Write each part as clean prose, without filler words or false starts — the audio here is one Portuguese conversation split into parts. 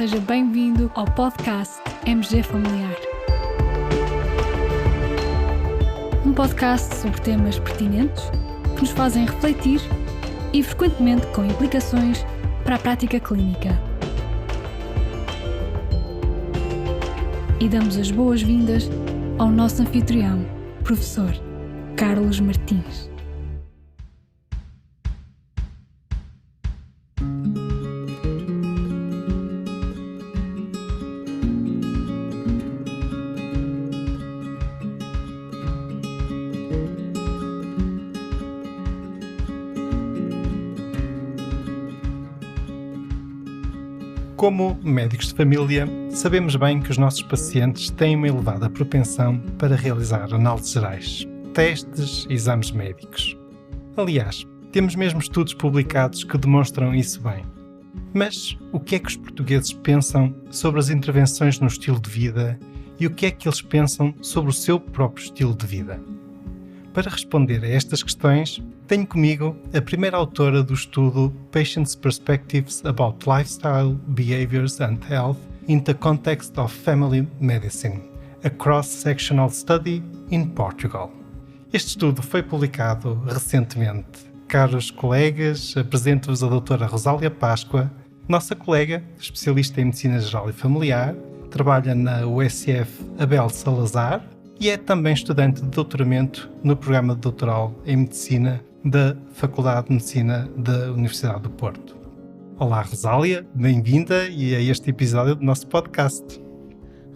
seja bem-vindo ao podcast MG Familiar. Um podcast sobre temas pertinentes que nos fazem refletir e frequentemente com implicações para a prática clínica. E damos as boas-vindas ao nosso anfitrião, professor Carlos Martins. Como médicos de família, sabemos bem que os nossos pacientes têm uma elevada propensão para realizar análises gerais, testes e exames médicos. Aliás, temos mesmo estudos publicados que demonstram isso bem. Mas o que é que os portugueses pensam sobre as intervenções no estilo de vida e o que é que eles pensam sobre o seu próprio estilo de vida? Para responder a estas questões, tenho comigo a primeira autora do estudo Patients' Perspectives about Lifestyle, Behaviors and Health in the Context of Family Medicine, a Cross-Sectional Study in Portugal. Este estudo foi publicado recentemente. Caros colegas, apresento-vos a doutora Rosália Páscoa, nossa colega, especialista em Medicina Geral e Familiar, trabalha na USF Abel Salazar e é também estudante de doutoramento no programa de doutoral em Medicina da Faculdade de Medicina da Universidade do Porto. Olá Rosália, bem-vinda a este episódio do nosso podcast.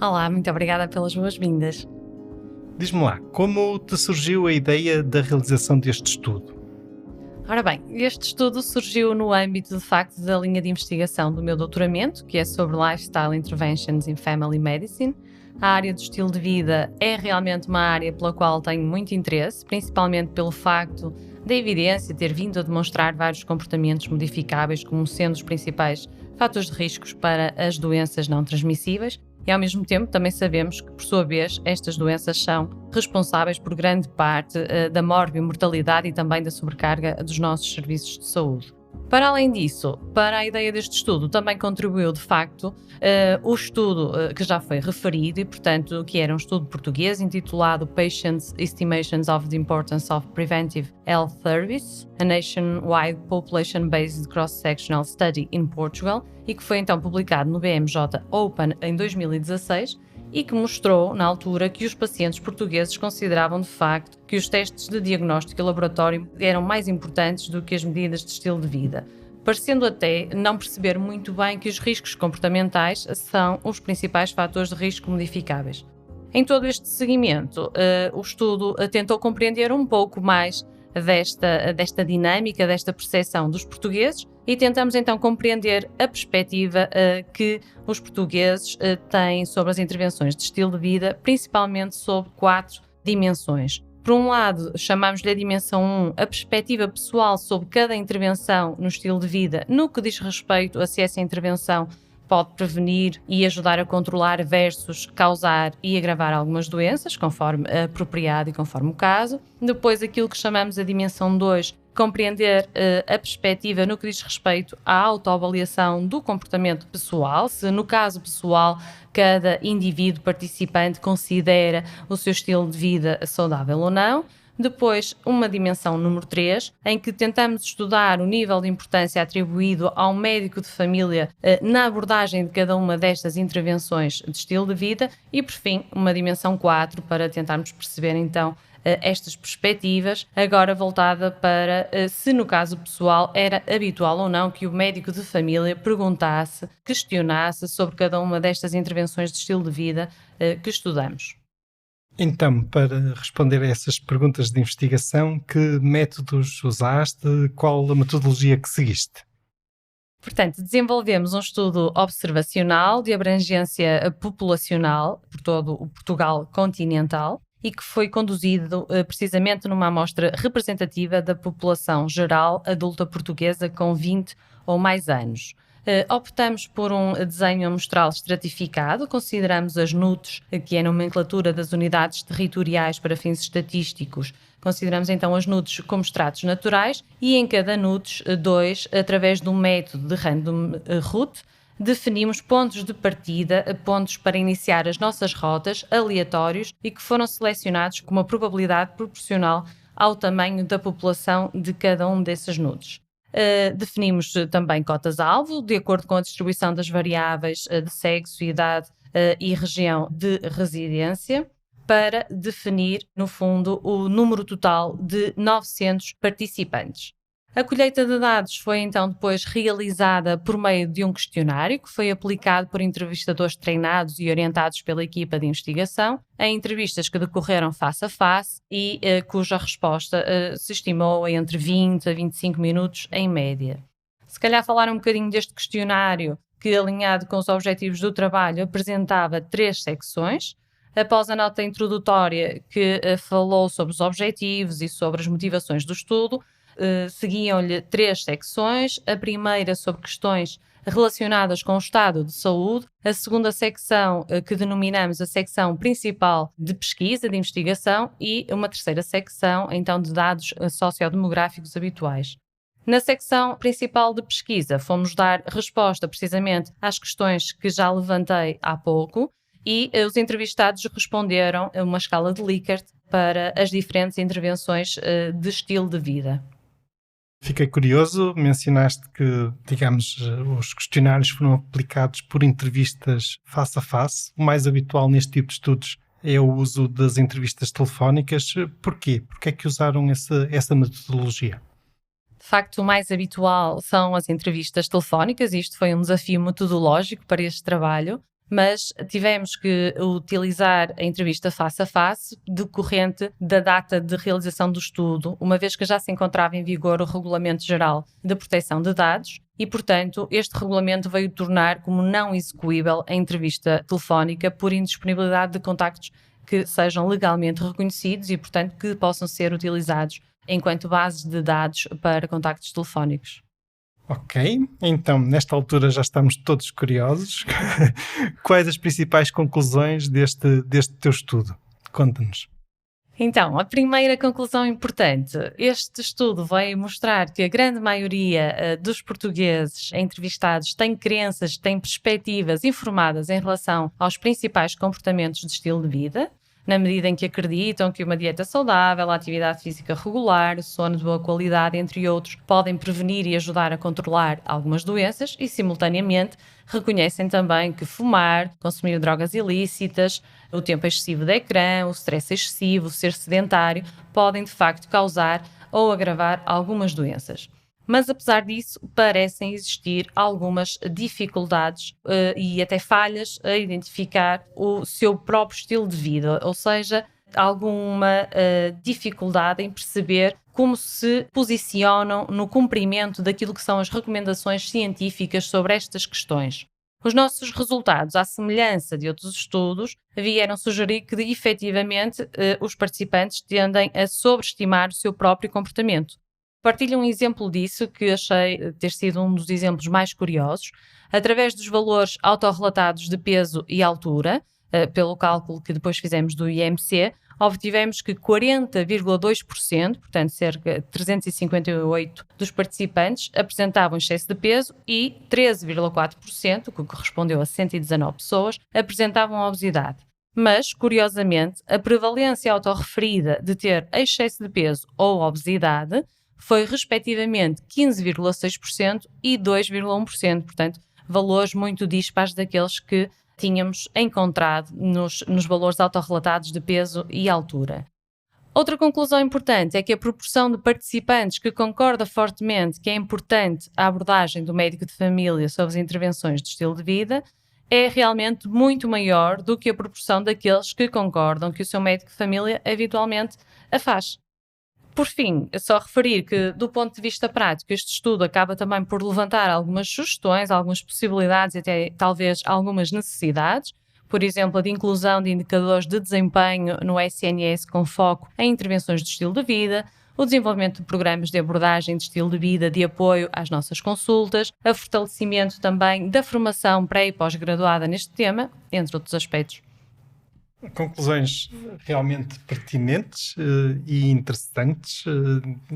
Olá, muito obrigada pelas boas-vindas. Diz-me lá, como te surgiu a ideia da realização deste estudo? Ora bem, este estudo surgiu no âmbito, de facto, da linha de investigação do meu doutoramento, que é sobre Lifestyle Interventions in Family Medicine. A área do estilo de vida é realmente uma área pela qual tenho muito interesse, principalmente pelo facto da evidência ter vindo a demonstrar vários comportamentos modificáveis como sendo os principais fatores de riscos para as doenças não transmissíveis e, ao mesmo tempo, também sabemos que, por sua vez, estas doenças são responsáveis por grande parte da morbimortalidade e também da sobrecarga dos nossos serviços de saúde. Para além disso, para a ideia deste estudo também contribuiu, de facto, o estudo que já foi referido e, portanto, que era um estudo português intitulado Patients' Estimations of the Importance of Preventive Health Service, a Nationwide Population-Based Cross-Sectional Study in Portugal, e que foi então publicado no BMJ Open em 2016, e que mostrou, na altura, que os pacientes portugueses consideravam, de facto, que os testes de diagnóstico e laboratório eram mais importantes do que as medidas de estilo de vida, parecendo até não perceber muito bem que os riscos comportamentais são os principais fatores de risco modificáveis. Em todo este seguimento, o estudo tentou compreender um pouco mais desta dinâmica, desta percepção dos portugueses e tentamos então compreender a perspectiva que os portugueses têm sobre as intervenções de estilo de vida, principalmente sobre 4 dimensões. Por um lado, chamamos-lhe a dimensão 1, a perspectiva pessoal sobre cada intervenção no estilo de vida, no que diz respeito a se essa intervenção pode prevenir e ajudar a controlar versus causar e agravar algumas doenças, conforme apropriado e conforme o caso. Depois, aquilo que chamamos a dimensão 2, compreender a perspectiva no que diz respeito à autoavaliação do comportamento pessoal, se no caso pessoal cada indivíduo participante considera o seu estilo de vida saudável ou não. Depois, uma dimensão número 3, em que tentamos estudar o nível de importância atribuído ao médico de família na abordagem de cada uma destas intervenções de estilo de vida. E, por fim, uma dimensão 4, para tentarmos perceber, então, estas perspectivas, agora voltada para se, no caso pessoal, era habitual ou não que o médico de família perguntasse, questionasse sobre cada uma destas intervenções de estilo de vida que estudamos. Então, para responder a essas perguntas de investigação, que métodos usaste? Qual a metodologia que seguiste? Portanto, desenvolvemos um estudo observacional de abrangência populacional por todo o Portugal continental e que foi conduzido precisamente numa amostra representativa da população geral adulta portuguesa com 20 ou mais anos. Optamos por um desenho amostral estratificado, consideramos as NUTs, que é a nomenclatura das unidades territoriais para fins estatísticos, consideramos então as NUTs como estratos naturais e em cada NUTs 2 através de um método de random root, definimos pontos de partida, pontos para iniciar as nossas rotas, aleatórios e que foram selecionados com uma probabilidade proporcional ao tamanho da população de cada um desses nodos. Definimos também cotas-alvo, de acordo com a distribuição das variáveis de sexo, idade e região de residência, para definir, no fundo, o número total de 900 participantes. A colheita de dados foi então depois realizada por meio de um questionário que foi aplicado por entrevistadores treinados e orientados pela equipa de investigação, em entrevistas que decorreram face a face e cuja resposta se estimou entre 20 a 25 minutos em média. Se calhar falar um bocadinho deste questionário que, alinhado com os objetivos do trabalho, apresentava 3 secções. Após a nota introdutória que falou sobre os objetivos e sobre as motivações do estudo, seguiam-lhe 3 secções. A primeira sobre questões relacionadas com o estado de saúde, a segunda secção que denominamos a secção principal de pesquisa, de investigação, e uma terceira secção, então, de dados sociodemográficos habituais. Na secção principal de pesquisa, fomos dar resposta precisamente às questões que já levantei há pouco e os entrevistados responderam a uma escala de Likert para as diferentes intervenções de estilo de vida. Fiquei curioso, mencionaste que, digamos, os questionários foram aplicados por entrevistas face a face. O mais habitual neste tipo de estudos é o uso das entrevistas telefónicas. Porquê? Porquê é que usaram essa metodologia? De facto, o mais habitual são as entrevistas telefónicas, e isto foi um desafio metodológico para este trabalho, mas tivemos que utilizar a entrevista face a face decorrente da data de realização do estudo, uma vez que já se encontrava em vigor o Regulamento Geral de Proteção de Dados e, portanto, este regulamento veio tornar como não execuível a entrevista telefónica por indisponibilidade de contactos que sejam legalmente reconhecidos e, portanto, que possam ser utilizados enquanto bases de dados para contactos telefónicos. Ok, então nesta altura já estamos todos curiosos. Quais as principais conclusões deste teu estudo? Conta-nos. Então, a primeira conclusão importante, este estudo veio mostrar que a grande maioria dos portugueses entrevistados tem crenças, tem perspectivas informadas em relação aos principais comportamentos de estilo de vida, na medida em que acreditam que uma dieta saudável, a atividade física regular, sono de boa qualidade, entre outros, podem prevenir e ajudar a controlar algumas doenças e, simultaneamente, reconhecem também que fumar, consumir drogas ilícitas, o tempo excessivo de ecrã, o stress excessivo, ser sedentário, podem, de facto, causar ou agravar algumas doenças. Mas, apesar disso, parecem existir algumas dificuldades e até falhas a identificar o seu próprio estilo de vida, ou seja, alguma dificuldade em perceber como se posicionam no cumprimento daquilo que são as recomendações científicas sobre estas questões. Os nossos resultados, à semelhança de outros estudos, vieram sugerir que, efetivamente, os participantes tendem a sobreestimar o seu próprio comportamento. Partilho um exemplo disso que achei ter sido um dos exemplos mais curiosos. Através dos valores autorrelatados de peso e altura, pelo cálculo que depois fizemos do IMC, obtivemos que 40,2%, portanto cerca de 358 dos participantes, apresentavam excesso de peso e 13,4%, o que correspondeu a 119 pessoas, apresentavam obesidade. Mas, curiosamente, a prevalência autorreferida de ter excesso de peso ou obesidade foi respectivamente 15,6% e 2,1%, portanto, valores muito dispares daqueles que tínhamos encontrado nos valores autorrelatados de peso e altura. Outra conclusão importante é que a proporção de participantes que concorda fortemente que é importante a abordagem do médico de família sobre as intervenções de estilo de vida é realmente muito maior do que a proporção daqueles que concordam que o seu médico de família habitualmente a faz. Por fim, é só referir que, do ponto de vista prático, este estudo acaba também por levantar algumas sugestões, algumas possibilidades e até talvez algumas necessidades, por exemplo, a de inclusão de indicadores de desempenho no SNS com foco em intervenções de estilo de vida, o desenvolvimento de programas de abordagem de estilo de vida de apoio às nossas consultas, o fortalecimento também da formação pré- e pós-graduada neste tema, entre outros aspectos. Conclusões realmente pertinentes e interessantes.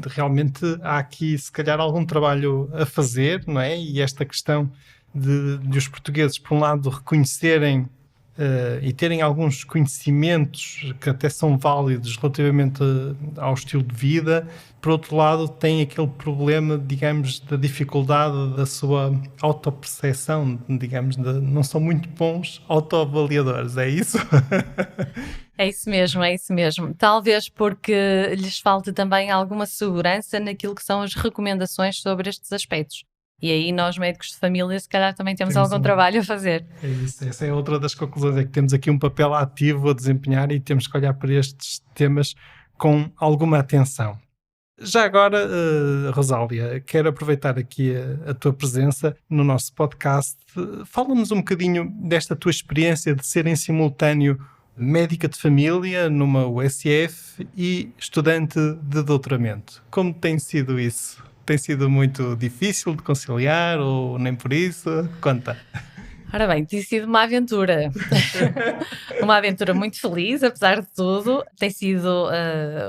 Realmente há aqui, se calhar, algum trabalho a fazer, não é? E esta questão de os portugueses, por um lado, reconhecerem e terem alguns conhecimentos que até são válidos relativamente ao estilo de vida. Por outro lado, tem aquele problema, digamos, da dificuldade da sua autoperceção, digamos, não são muito bons autoavaliadores, é isso? É isso mesmo, é isso mesmo. Talvez porque lhes falte também alguma segurança naquilo que são as recomendações sobre estes aspectos. E aí nós, médicos de família, se calhar também temos algum trabalho a fazer. É isso, essa é outra das conclusões, é que temos aqui um papel ativo a desempenhar e temos que olhar para estes temas com alguma atenção. Já agora, Rosália, quero aproveitar aqui a tua presença no nosso podcast. Fala-nos um bocadinho desta tua experiência de ser em simultâneo médica de família numa USF e estudante de doutoramento. Como tem sido isso? Tem sido muito difícil de conciliar ou nem por isso? Conta. Ora bem, tem sido uma aventura. Uma aventura muito feliz, apesar de tudo. Tem sido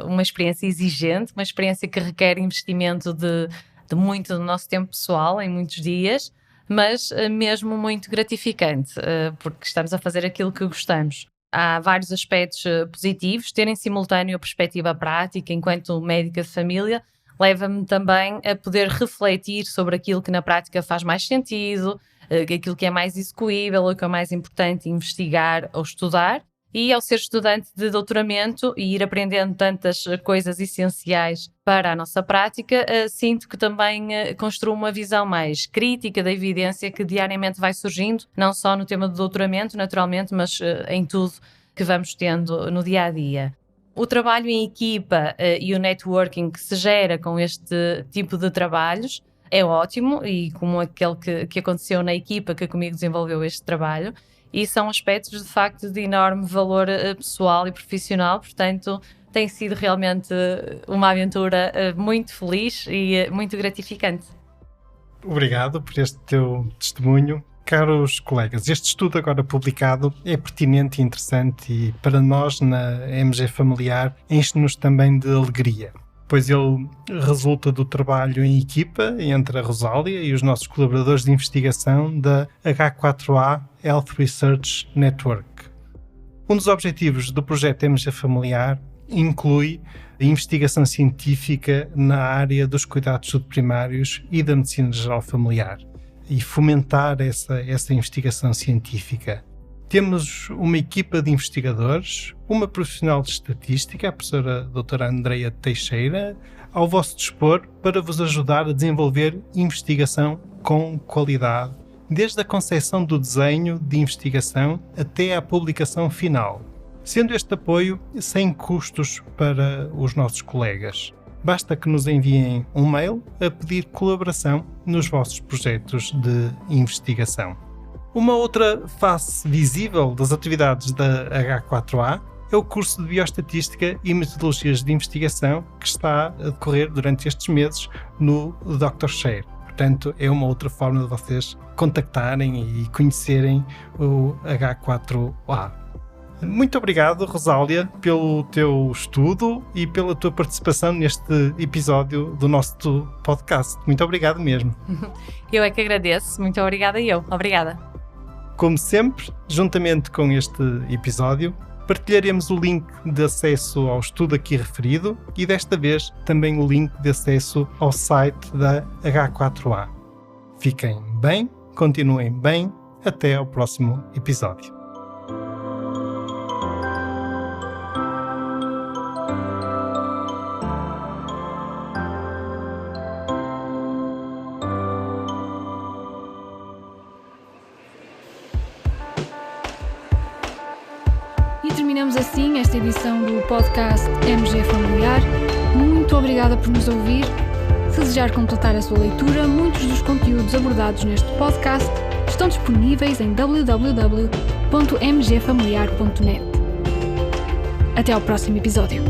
uma experiência exigente, uma experiência que requer investimento de muito do nosso tempo pessoal, em muitos dias, mas mesmo muito gratificante, porque estamos a fazer aquilo que gostamos. Há vários aspectos positivos. Ter em simultâneo a perspectiva prática enquanto médica de família leva-me também a poder refletir sobre aquilo que na prática faz mais sentido, aquilo que é mais execuível, o que é mais importante investigar ou estudar. E ao ser estudante de doutoramento e ir aprendendo tantas coisas essenciais para a nossa prática, sinto que também construo uma visão mais crítica da evidência que diariamente vai surgindo, não só no tema do doutoramento, naturalmente, mas em tudo que vamos tendo no dia-a-dia. O trabalho em equipa e o networking que se gera com este tipo de trabalhos é ótimo, e como aquele que aconteceu na equipa que comigo desenvolveu este trabalho, e são aspectos de facto de enorme valor pessoal e profissional, portanto tem sido realmente uma aventura muito feliz e muito gratificante. Obrigado por este teu testemunho. Caros colegas, este estudo agora publicado é pertinente e interessante e para nós na MG Familiar enche-nos também de alegria, pois ele resulta do trabalho em equipa entre a Rosália e os nossos colaboradores de investigação da H4A Health Research Network. Um dos objetivos do projeto MG Familiar inclui a investigação científica na área dos cuidados subprimários e da medicina geral familiar e fomentar essa investigação científica. Temos uma equipa de investigadores, uma profissional de estatística, a professora doutora Andreia Teixeira, ao vosso dispor para vos ajudar a desenvolver investigação com qualidade, desde a concepção do desenho de investigação até à publicação final, sendo este apoio sem custos para os nossos colegas. Basta que nos enviem um mail a pedir colaboração nos vossos projetos de investigação. Uma outra face visível das atividades da H4A é o curso de Bioestatística e Metodologias de Investigação que está a decorrer durante estes meses no Dr. Share. Portanto, é uma outra forma de vocês contactarem e conhecerem o H4A. Muito obrigado, Rosália, pelo teu estudo e pela tua participação neste episódio do nosso podcast. Muito obrigado mesmo. Eu é que agradeço. Muito obrigada e eu. Obrigada. Como sempre, juntamente com este episódio, partilharemos o link de acesso ao estudo aqui referido e desta vez também o link de acesso ao site da H4A. Fiquem bem, continuem bem, até ao próximo episódio. Terminamos assim esta edição do podcast MG Familiar. Muito obrigada por nos ouvir. Se desejar completar a sua leitura, muitos dos conteúdos abordados neste podcast estão disponíveis em www.mgfamiliar.net. Até ao próximo episódio.